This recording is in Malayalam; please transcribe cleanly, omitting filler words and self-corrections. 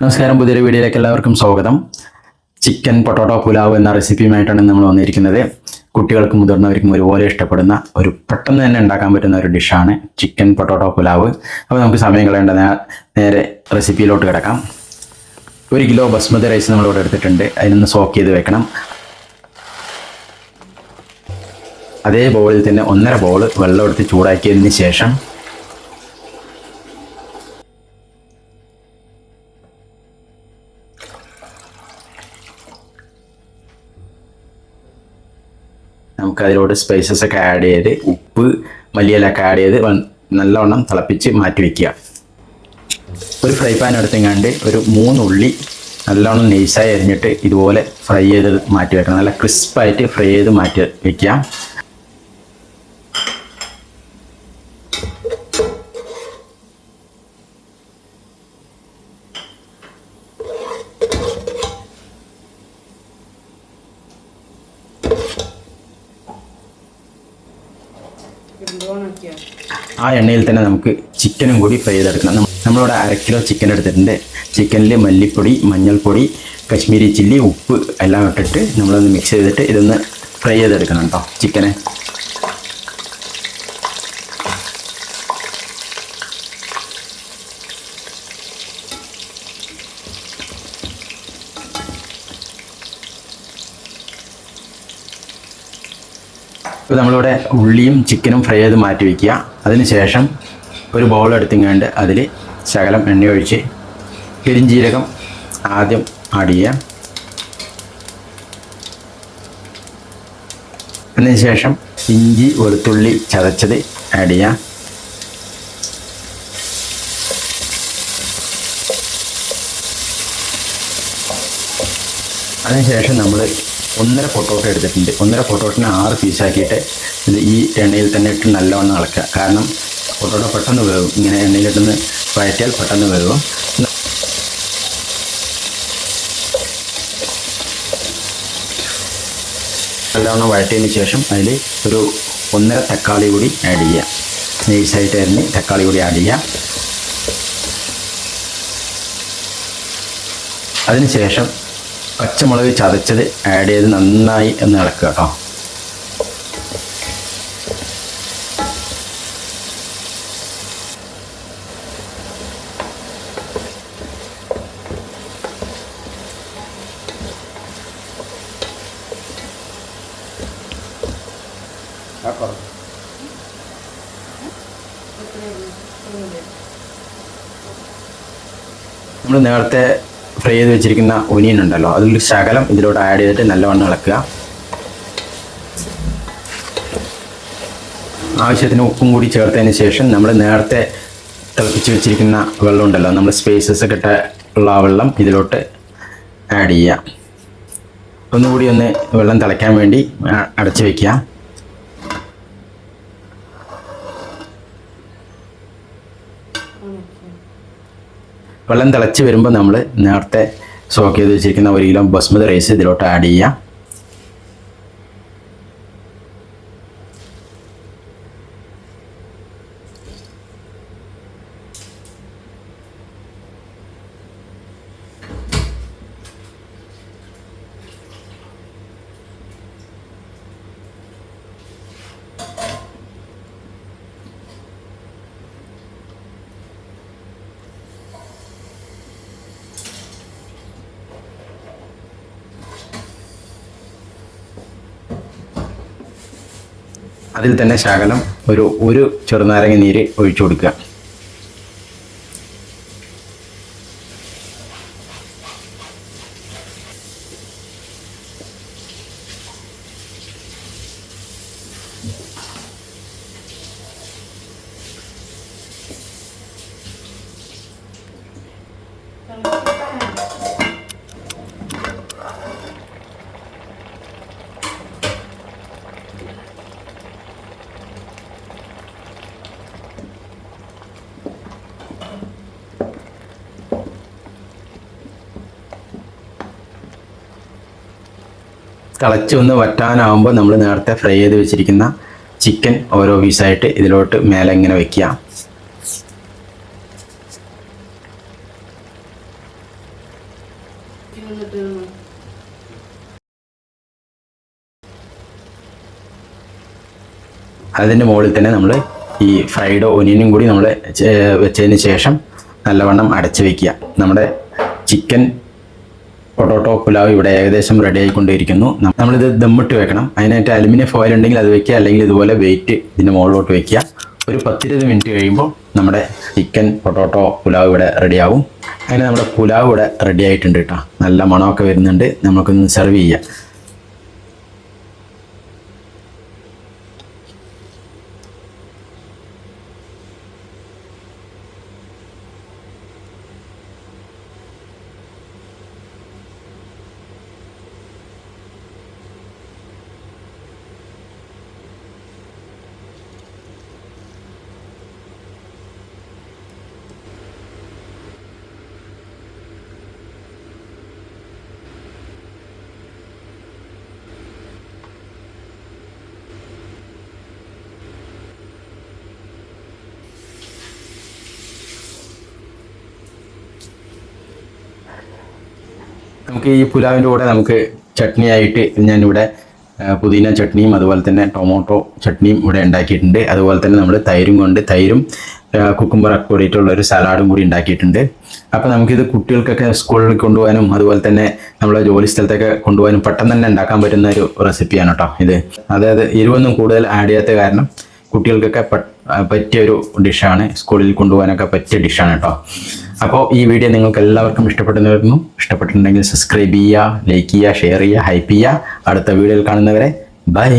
നമസ്കാരം, പുതിയൊരു വീഡിയോയിലേക്ക് എല്ലാവർക്കും സ്വാഗതം. ചിക്കൻ പൊട്ടോട്ടോ പുലാവ് എന്ന റെസിപ്പിയുമായിട്ടാണ് നമ്മൾ വന്നിരിക്കുന്നത്. കുട്ടികൾക്കും മുതിർന്നവർക്കും ഒരുപോലെ ഇഷ്ടപ്പെടുന്ന ഒരു പെട്ടെന്ന് തന്നെ ഉണ്ടാക്കാൻ പറ്റുന്ന ഒരു ഡിഷാണ് ചിക്കൻ പൊട്ടോട്ടോ പുലാവ്. അപ്പോൾ നമുക്ക് സമയം കളയേണ്ട നേരെ റെസിപ്പിയിലോട്ട് കിടക്കാം. 1 കിലോ ബസ്മതി റൈസ് നമ്മളിവിടെ എടുത്തിട്ടുണ്ട്. അതിനൊന്ന് സോക്ക് ചെയ്ത് വെക്കണം. അതേ ബൗളിൽ തന്നെ 1.5 ബൗൾ വെള്ളം എടുത്ത് ചൂടാക്കിയതിന് ശേഷം നമുക്ക് അതിലോട്ട് സ്പൈസസ് ഒക്കെ ആഡ് ചെയ്ത് ഉപ്പ് മല്ലിയിലൊക്കെ ആഡ് ചെയ്ത് നല്ലവണ്ണം തിളപ്പിച്ച് മാറ്റി വയ്ക്കുക. ഒരു ഫ്രൈ പാൻ എടുത്തെങ്ങാണ്ട് ഒരു 3 ഉള്ളി നല്ലവണ്ണം നൈസായി അരിഞ്ഞിട്ട് ഇതുപോലെ ഫ്രൈ ചെയ്ത് മാറ്റി വെക്കണം. നല്ല ക്രിസ്പായിട്ട് ഫ്രൈ ചെയ്ത് മാറ്റി വയ്ക്കുക. ആ എണ്ണയിൽ തന്നെ നമുക്ക് ചിക്കനും കൂടി ഫ്രൈ ചെയ്തെടുക്കണം. നമ്മളിവിടെ 1/2 കിലോ ചിക്കൻ എടുത്തിട്ടുണ്ട്. ചിക്കനിൽ മല്ലിപ്പൊടി, മഞ്ഞൾപ്പൊടി, കശ്മീരി ചില്ലി, ഉപ്പ് എല്ലാം ഇട്ടിട്ട് നമ്മളൊന്ന് മിക്സ് ചെയ്തിട്ട് ഇതൊന്ന് ഫ്രൈ ചെയ്തെടുക്കണം കേട്ടോ ചിക്കനെ. ഇപ്പോൾ നമ്മളിവിടെ ഉള്ളിയും ചിക്കനും ഫ്രൈ ചെയ്ത് മാറ്റി വയ്ക്കുക. അതിനുശേഷം ഒരു ബൗൾ എടുത്തിങ്ങാണ്ട് അതിൽ ശകലം എണ്ണ ഒഴിച്ച് പെരിഞ്ജീരകം ആദ്യം ആഡ് ചെയ്യുക. അതിനുശേഷം ഇഞ്ചി വെളുത്തുള്ളി ചതച്ചത് ആഡ് ചെയ്യുക. അതിനുശേഷം നമ്മൾ 1.5 പൊട്ടോട്ടോ എടുത്തിട്ടുണ്ട്. 1.5 പൊട്ടോട്ടിനെ 6 പീസാക്കിയിട്ട് ഇത് ഈ എണ്ണയിൽ തന്നെ ഇട്ട് നല്ലവണ്ണം ഇളക്കുക. കാരണം പൊട്ടോട്ടോ പെട്ടെന്ന് വേവും. ഇങ്ങനെ എണ്ണയിലിട്ടൊന്ന് വഴറ്റിയാൽ പെട്ടെന്ന് വേവും. നല്ലവണ്ണം വഴറ്റിയതിന് ശേഷം അതിൽ ഒരു 1.5 തക്കാളി കൂടി ആഡ് ചെയ്യുക. നൈസായിട്ട് അരിഞ്ഞ് തക്കാളി കൂടി ആഡ് ചെയ്യുക. അതിനുശേഷം പച്ചമുളക് ചതച്ചത് ആഡ് ചെയ്ത് നന്നായി ഒന്ന് ഇളക്കുക കേട്ടോ. നമ്മൾ നേരത്തെ ഫ്രൈ ചെയ്ത് വെച്ചിരിക്കുന്ന ഒനിയൻ ഉണ്ടല്ലോ, അതിൽ ശകലം ഇതിലോട്ട് ആഡ് ചെയ്തിട്ട് നല്ലവണ്ണം ഇളക്കുക. ആവശ്യത്തിന് ഉപ്പും കൂടി ചേർത്തതിന് ശേഷം നമ്മൾ നേരത്തെ തിളപ്പിച്ച് വെച്ചിരിക്കുന്ന വെള്ളം ഉണ്ടല്ലോ, നമ്മൾ സ്പൈസസ് ഒക്കെ ഇട്ട ഉള്ള ആ വെള്ളം ഇതിലോട്ട് ആഡ് ചെയ്യുക. ഒന്നുകൂടി ഒന്ന് വെള്ളം തിളയ്ക്കാൻ വേണ്ടി അടച്ചു വയ്ക്കുക. വെള്ളം തിളച്ച് വരുമ്പോൾ നമ്മൾ നേരത്തെ സോക്ക് ചെയ്ത് വെച്ചിരിക്കുന്ന 1 കിലോ ബസ്മതി റൈസ് ഇതിലോട്ട് ആഡ് ചെയ്യുക. അതിൽ തന്നെ ശകലം ഒരു ചെറുനാരങ്ങ നീര് ഒഴിച്ചു കൊടുക്കുക. തിളച്ച് ഒന്ന് വറ്റാനാവുമ്പോൾ നമ്മൾ നേരത്തെ ഫ്രൈ ചെയ്ത് വെച്ചിരിക്കുന്ന ചിക്കൻ ഓരോ പീസായിട്ട് ഇതിലോട്ട് മേലെ ഇങ്ങനെ വെക്കുക. അതിൻ്റെ മുകളിൽ തന്നെ നമ്മൾ ഈ ഫ്രൈഡ് ഒനിയനും കൂടി നമ്മൾ വെച്ചതിന് ശേഷം നല്ലവണ്ണം അടച്ച് വയ്ക്കുക. നമ്മുടെ ചിക്കൻ പൊട്ടോട്ടോ പുലാവ് ഇവിടെ ഏകദേശം റെഡി ആയിക്കൊണ്ടിരിക്കുന്നു. നമ്മളിത് ദമ്മിട്ട് വെക്കണം. അതിനായിട്ട് അലുമിനിയം ഫോയിൽ ഉണ്ടെങ്കിൽ അത് വെക്കുക, അല്ലെങ്കിൽ ഇതുപോലെ വെയിറ്റ് ഇതിൻ്റെ മുകളിലോട്ട് വെക്കുക. ഒരു 10-20 മിനിറ്റ് കഴിയുമ്പോൾ നമ്മുടെ ചിക്കൻ പൊട്ടോട്ടോ പുലാവ് ഇവിടെ റെഡിയാവും. അങ്ങനെ നമ്മുടെ പുലാവ് ഇവിടെ റെഡി ആയിട്ടുണ്ട് കേട്ടോ. നല്ല മണമൊക്കെ വരുന്നുണ്ട്. നമുക്കൊന്ന് സെർവ് ചെയ്യാം. നമുക്ക് ഈ പുലാവിൻ്റെ കൂടെ നമുക്ക് ചട്നിയായിട്ട് ഞാനിവിടെ പുതിന ചട്നിയും അതുപോലെ തന്നെ ടൊമാറ്റോ ചട്നിയും ഇവിടെ ഉണ്ടാക്കിയിട്ടുണ്ട്. അതുപോലെ തന്നെ നമ്മൾ തൈരും കുക്കുംബറൊക്കെ കൂടിയിട്ടുള്ള ഒരു സലാഡും കൂടി ഉണ്ടാക്കിയിട്ടുണ്ട്. അപ്പോൾ നമുക്കിത് കുട്ടികൾക്കൊക്കെ സ്കൂളിൽ കൊണ്ടുപോകാനും അതുപോലെ തന്നെ നമ്മളെ ജോലി സ്ഥലത്തൊക്കെ കൊണ്ടുപോകാനും പെട്ടെന്ന് തന്നെ ഉണ്ടാക്കാൻ പറ്റുന്ന ഒരു റെസിപ്പിയാണ് കേട്ടോ ഇത്. അതായത് എരിവൊന്നും കൂടുതൽ ആഡ് ചെയ്യാത്ത കാരണം കുട്ടികൾക്കൊക്കെ പറ്റിയൊരു ഡിഷാണ്. സ്കൂളിൽ കൊണ്ടുപോകാനൊക്കെ പറ്റിയ ഡിഷാണ് കേട്ടോ. അപ്പോൾ ഈ വീഡിയോ നിങ്ങൾക്ക് എല്ലാവർക്കും ഇഷ്ടപ്പെടുന്നു. ഇഷ്ടപ്പെട്ടിട്ടുണ്ടെങ്കിൽ സബ്സ്ക്രൈബ് ചെയ്യുക, ലൈക്ക് ചെയ്യുക, ഷെയർ ചെയ്യുക, ഹൈപ്പ് ചെയ്യുക. അടുത്ത വീഡിയോയിൽ കാണുന്നവരെ ബൈ.